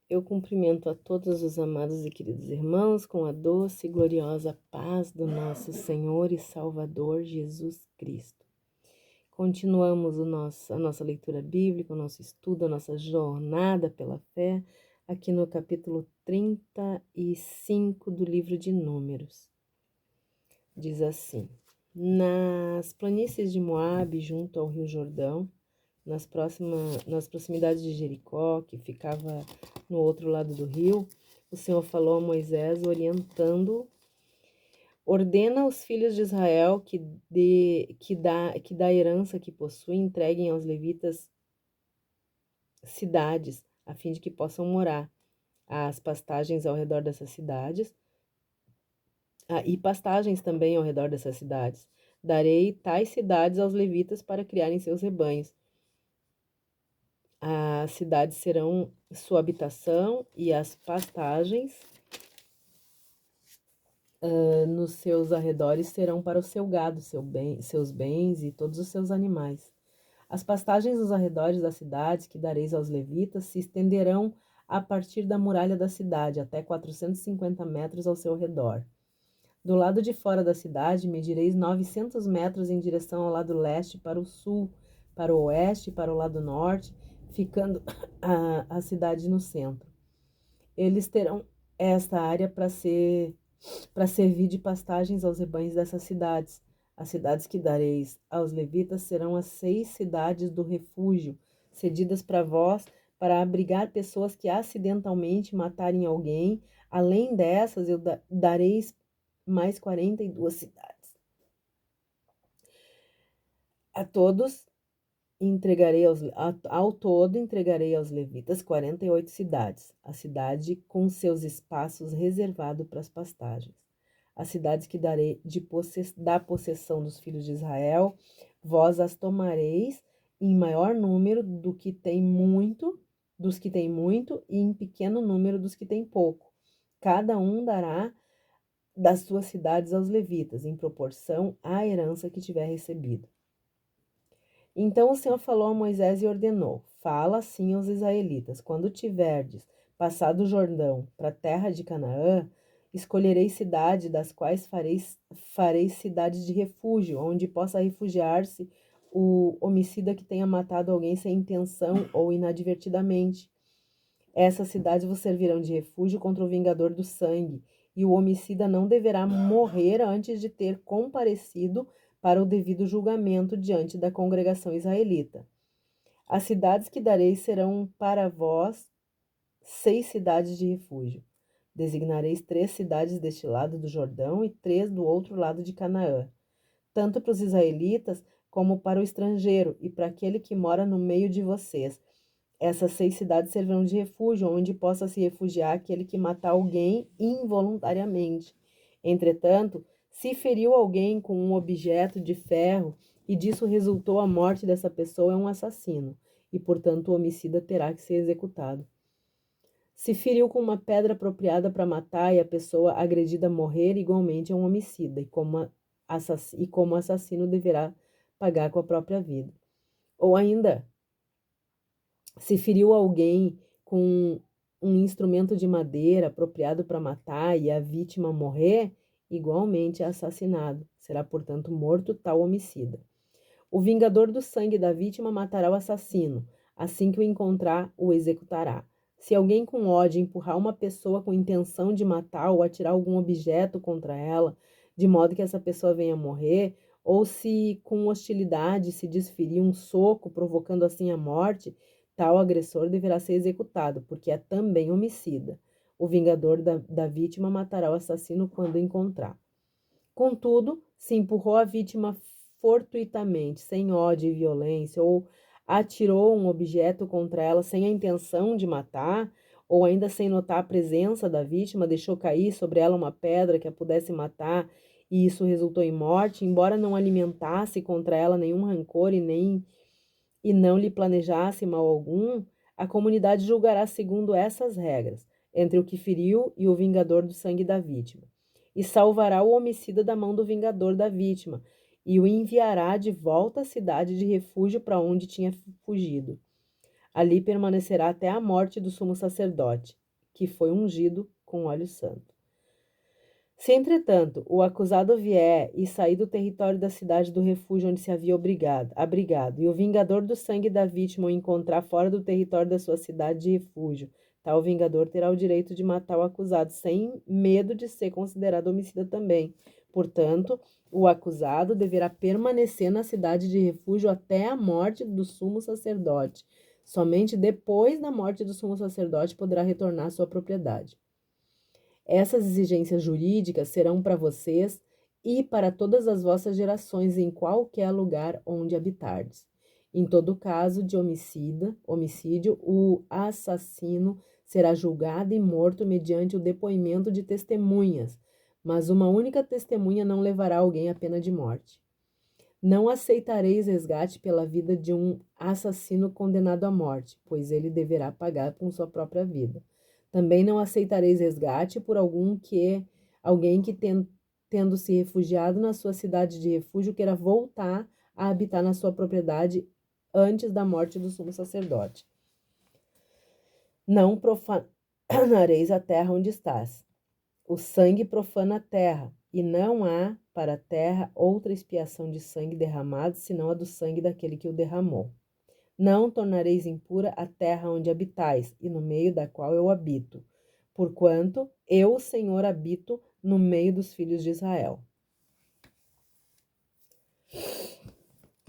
Eu cumprimento a todos os amados e queridos irmãos com a doce e gloriosa paz do nosso Senhor e Salvador Jesus Cristo. Continuamos a nossa leitura bíblica, o nosso estudo, a nossa jornada pela fé, aqui no capítulo 35 do livro de Números. Diz assim: nas planícies de Moabe, junto ao rio Jordão, nas proximidades de Jericó, que ficava no outro lado do rio, o Senhor falou a Moisés, orientando: ordena aos filhos de Israel que da herança que possuem entreguem aos levitas cidades, a fim de que possam morar. As pastagens ao redor dessas cidades, e pastagens também ao redor dessas cidades. Darei tais cidades aos levitas para criarem seus rebanhos. As cidades serão sua habitação e as pastagens nos seus arredores serão para o seu gado, seus bens e todos os seus animais. As pastagens nos arredores das cidades que dareis aos levitas se estenderão a partir da muralha da cidade, até 450 metros ao seu redor. Do lado de fora da cidade, medireis 900 metros em direção ao lado leste para o sul, para o oeste e para o lado norte, ficando a cidade no centro. Eles terão esta área para servir de pastagens aos rebanhos dessas cidades. As cidades que dareis aos levitas serão as 6 cidades do refúgio, cedidas para vós, para abrigar pessoas que acidentalmente matarem alguém. Além dessas, eu dareis mais 42 cidades. Ao todo entregarei aos levitas 48 cidades, a cidade com seus espaços reservados para as pastagens. As cidades que darei da possessão dos filhos de Israel, vós as tomareis em maior número dos que têm muito, e em pequeno número dos que têm pouco. Cada um dará das suas cidades aos levitas, em proporção à herança que tiver recebido. Então o Senhor falou a Moisés e ordenou: fala assim aos israelitas: quando tiverdes passado o Jordão para a terra de Canaã, escolhereis cidade, das quais fareis cidades de refúgio, onde possa refugiar-se o homicida que tenha matado alguém sem intenção ou inadvertidamente. Essas cidades vos servirão de refúgio contra o vingador do sangue, e o homicida não deverá morrer antes de ter comparecido para o devido julgamento diante da congregação israelita. As cidades que darei serão para vós 6 cidades de refúgio. Designareis 3 cidades deste lado do Jordão e 3 do outro lado de Canaã, tanto para os israelitas como para o estrangeiro e para aquele que mora no meio de vocês. Essas 6 cidades servirão de refúgio, onde possa se refugiar aquele que matar alguém involuntariamente. Entretanto, se feriu alguém com um objeto de ferro e disso resultou a morte dessa pessoa, é um assassino, e portanto o homicida terá que ser executado. Se feriu com uma pedra apropriada para matar e a pessoa agredida morrer, igualmente é um homicida, e como assassino deverá pagar com a própria vida. Ou ainda, se feriu alguém com um instrumento de madeira apropriado para matar e a vítima morrer, igualmente é assassinado. Será, portanto, morto tal homicida. O vingador do sangue da vítima matará o assassino. Assim que o encontrar, o executará. Se alguém com ódio empurrar uma pessoa com intenção de matar ou atirar algum objeto contra ela, de modo que essa pessoa venha a morrer, ou se com hostilidade se desferir um soco, provocando assim a morte, tal agressor deverá ser executado, porque é também homicida. O vingador da vítima matará o assassino quando encontrar. Contudo, se empurrou a vítima fortuitamente, sem ódio e violência, ou atirou um objeto contra ela sem a intenção de matar, ou ainda sem notar a presença da vítima, deixou cair sobre ela uma pedra que a pudesse matar, e isso resultou em morte, embora não alimentasse contra ela nenhum rancor e não lhe planejasse mal algum, a comunidade julgará segundo essas regras, entre o que feriu e o vingador do sangue da vítima, e salvará o homicida da mão do vingador da vítima, e o enviará de volta à cidade de refúgio para onde tinha fugido. Ali permanecerá até a morte do sumo sacerdote, que foi ungido com óleo santo. Se, entretanto, o acusado vier e sair do território da cidade do refúgio onde se havia abrigado, e o vingador do sangue da vítima o encontrar fora do território da sua cidade de refúgio, tal vingador terá o direito de matar o acusado, sem medo de ser considerado homicida também. Portanto, o acusado deverá permanecer na cidade de refúgio até a morte do sumo sacerdote. Somente depois da morte do sumo sacerdote poderá retornar à sua propriedade. Essas exigências jurídicas serão para vocês e para todas as vossas gerações em qualquer lugar onde habitardes. Em todo caso de homicídio, o assassino será julgado e morto mediante o depoimento de testemunhas, mas uma única testemunha não levará alguém à pena de morte. Não aceitareis resgate pela vida de um assassino condenado à morte, pois ele deverá pagar com sua própria vida. Também não aceitareis resgate por alguém que tendo se refugiado na sua cidade de refúgio, queira voltar a habitar na sua propriedade antes da morte do sumo sacerdote. Não profanareis a terra onde estás. O sangue profana a terra, e não há para a terra outra expiação de sangue derramado, senão a do sangue daquele que o derramou. Não tornareis impura a terra onde habitais, e no meio da qual eu habito, porquanto eu, o Senhor, habito no meio dos filhos de Israel.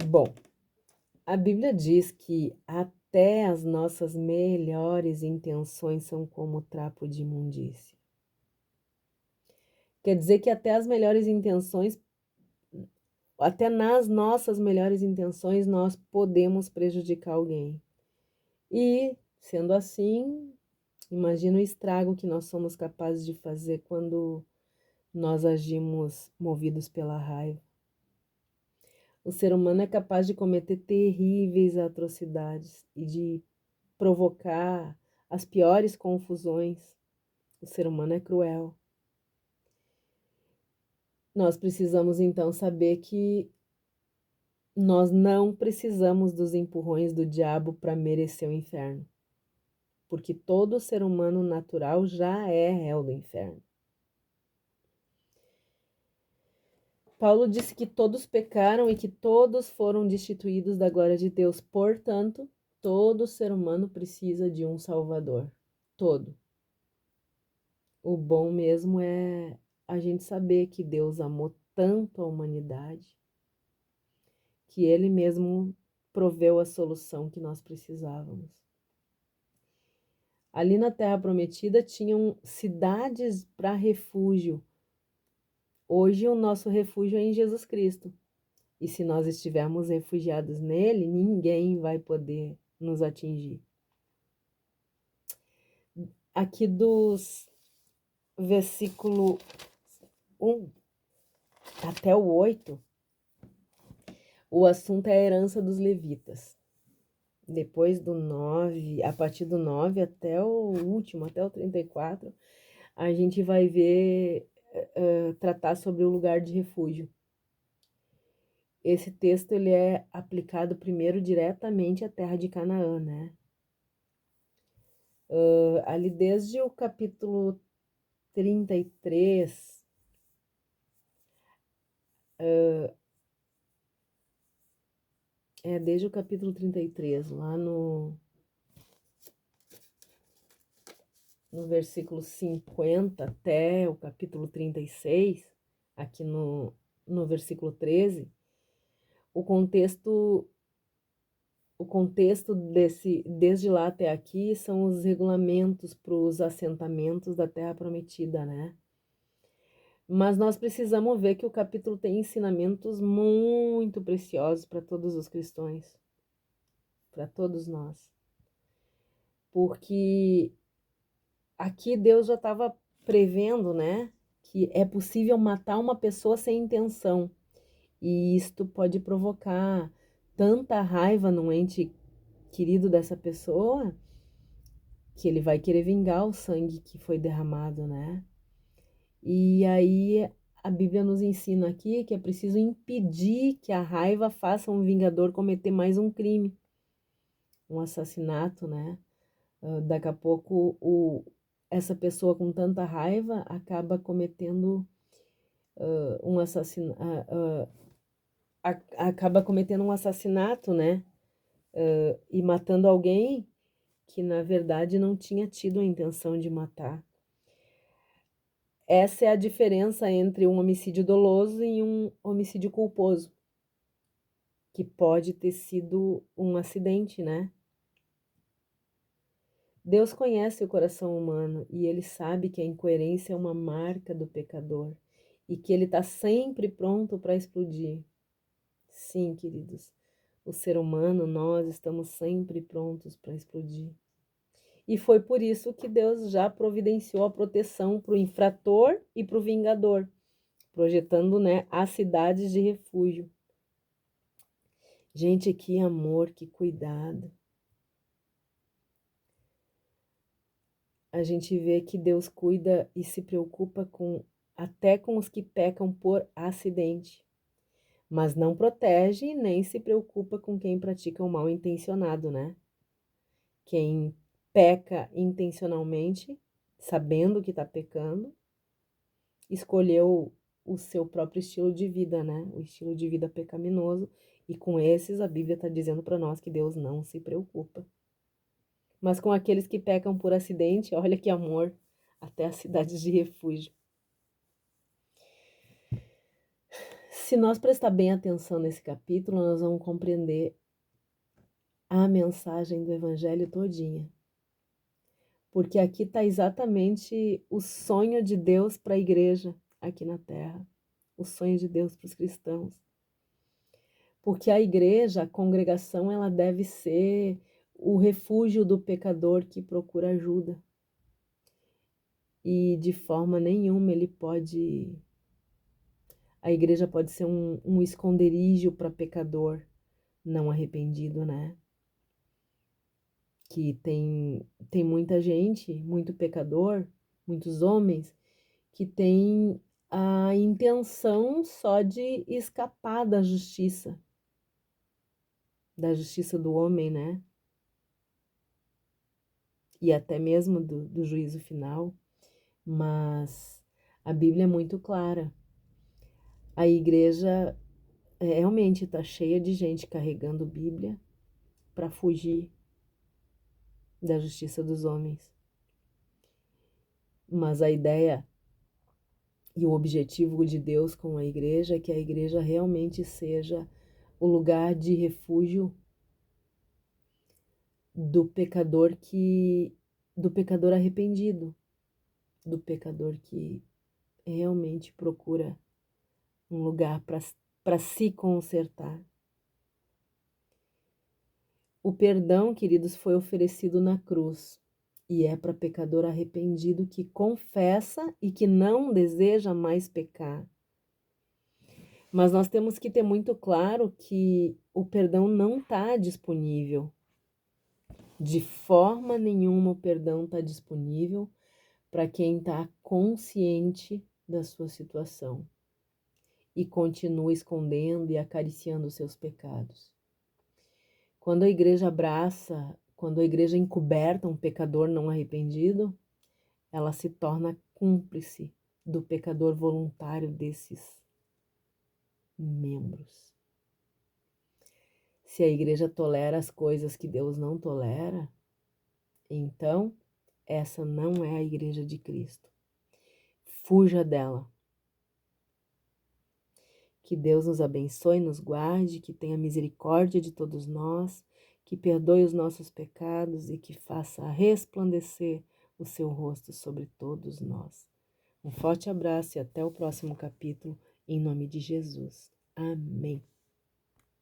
Bom, a Bíblia diz que até as nossas melhores intenções são como trapo de imundícia. Quer dizer que até nas nossas melhores intenções, nós podemos prejudicar alguém. E, sendo assim, imagina o estrago que nós somos capazes de fazer quando nós agimos movidos pela raiva. O ser humano é capaz de cometer terríveis atrocidades e de provocar as piores confusões. O ser humano é cruel. Nós precisamos então saber que nós não precisamos dos empurrões do diabo para merecer o inferno, porque todo ser humano natural já é réu do inferno. Paulo disse que todos pecaram e que todos foram destituídos da glória de Deus. Portanto, todo ser humano precisa de um Salvador. Todo. O bom mesmo é a gente saber que Deus amou tanto a humanidade que Ele mesmo proveu a solução que nós precisávamos. Ali na Terra Prometida tinham cidades para refúgio. Hoje o nosso refúgio é em Jesus Cristo. E se nós estivermos refugiados nele, ninguém vai poder nos atingir. Aqui dos versículo 1 até o 8, o assunto é a herança dos levitas. Depois do 9, a partir do 9 até o último, até o 34, a gente vai ver, tratar sobre o lugar de refúgio. Esse texto ele é aplicado primeiro diretamente à terra de Canaã, né? Ali desde o capítulo 33, desde o capítulo 33, lá no versículo 50 até o capítulo 36, aqui no versículo 13, o contexto desde lá até aqui, são os regulamentos para os assentamentos da Terra Prometida, né? Mas nós precisamos ver que o capítulo tem ensinamentos muito preciosos para todos os cristãos, para todos nós. Porque aqui Deus já estava prevendo, né, que é possível matar uma pessoa sem intenção. E isto pode provocar tanta raiva no ente querido dessa pessoa que ele vai querer vingar o sangue que foi derramado, né? E aí a Bíblia nos ensina aqui que é preciso impedir que a raiva faça um vingador cometer mais um crime. um assassinato, né? Daqui a pouco essa pessoa com tanta raiva acaba cometendo um assassinato, acaba cometendo um assassinato, né? E matando alguém que na verdade não tinha tido a intenção de matar. Essa é a diferença entre um homicídio doloso e um homicídio culposo, que pode ter sido um acidente, né? Deus conhece o coração humano e ele sabe que a incoerência é uma marca do pecador e que ele está sempre pronto para explodir. Sim, queridos, o ser humano, nós estamos sempre prontos para explodir. E foi por isso que Deus já providenciou a proteção para o infrator e para o vingador, projetando, né, as cidades de refúgio. Gente, que amor, que cuidado. A gente vê que Deus cuida e se preocupa até com os que pecam por acidente, mas não protege nem se preocupa com quem pratica o mal intencionado, né? Quem peca intencionalmente, sabendo que está pecando, escolheu o seu próprio estilo de vida, né? O estilo de vida pecaminoso, e com esses a Bíblia está dizendo para nós que Deus não se preocupa. Mas com aqueles que pecam por acidente, olha que amor, até as cidades de refúgio. Se nós prestar bem atenção nesse capítulo, nós vamos compreender a mensagem do Evangelho todinha. Porque aqui está exatamente o sonho de Deus para a igreja aqui na Terra. O sonho de Deus para os cristãos. Porque a igreja, a congregação, ela deve ser o refúgio do pecador que procura ajuda. E de forma nenhuma a igreja pode ser um esconderijo para pecador não arrependido, né? Que tem muita gente, muito pecador, muitos homens, que tem a intenção só de escapar da justiça do homem, né? E até mesmo do juízo final, mas a Bíblia é muito clara. A igreja realmente está cheia de gente carregando Bíblia para fugir da justiça dos homens. Mas a ideia e o objetivo de Deus com a igreja é que a igreja realmente seja o lugar de refúgio do pecador arrependido, do pecador que realmente procura um lugar para se consertar. O perdão, queridos, foi oferecido na cruz e é para pecador arrependido que confessa e que não deseja mais pecar. Mas nós temos que ter muito claro que o perdão não está disponível. De forma nenhuma o perdão está disponível para quem está consciente da sua situação e continua escondendo e acariciando os seus pecados. Quando a igreja abraça, quando a igreja encoberta um pecador não arrependido, ela se torna cúmplice do pecador voluntário desses membros. Se a igreja tolera as coisas que Deus não tolera, então essa não é a igreja de Cristo. Fuja dela. Que Deus nos abençoe, nos guarde, que tenha misericórdia de todos nós, que perdoe os nossos pecados e que faça resplandecer o seu rosto sobre todos nós. Um forte abraço e até o próximo capítulo, em nome de Jesus. Amém.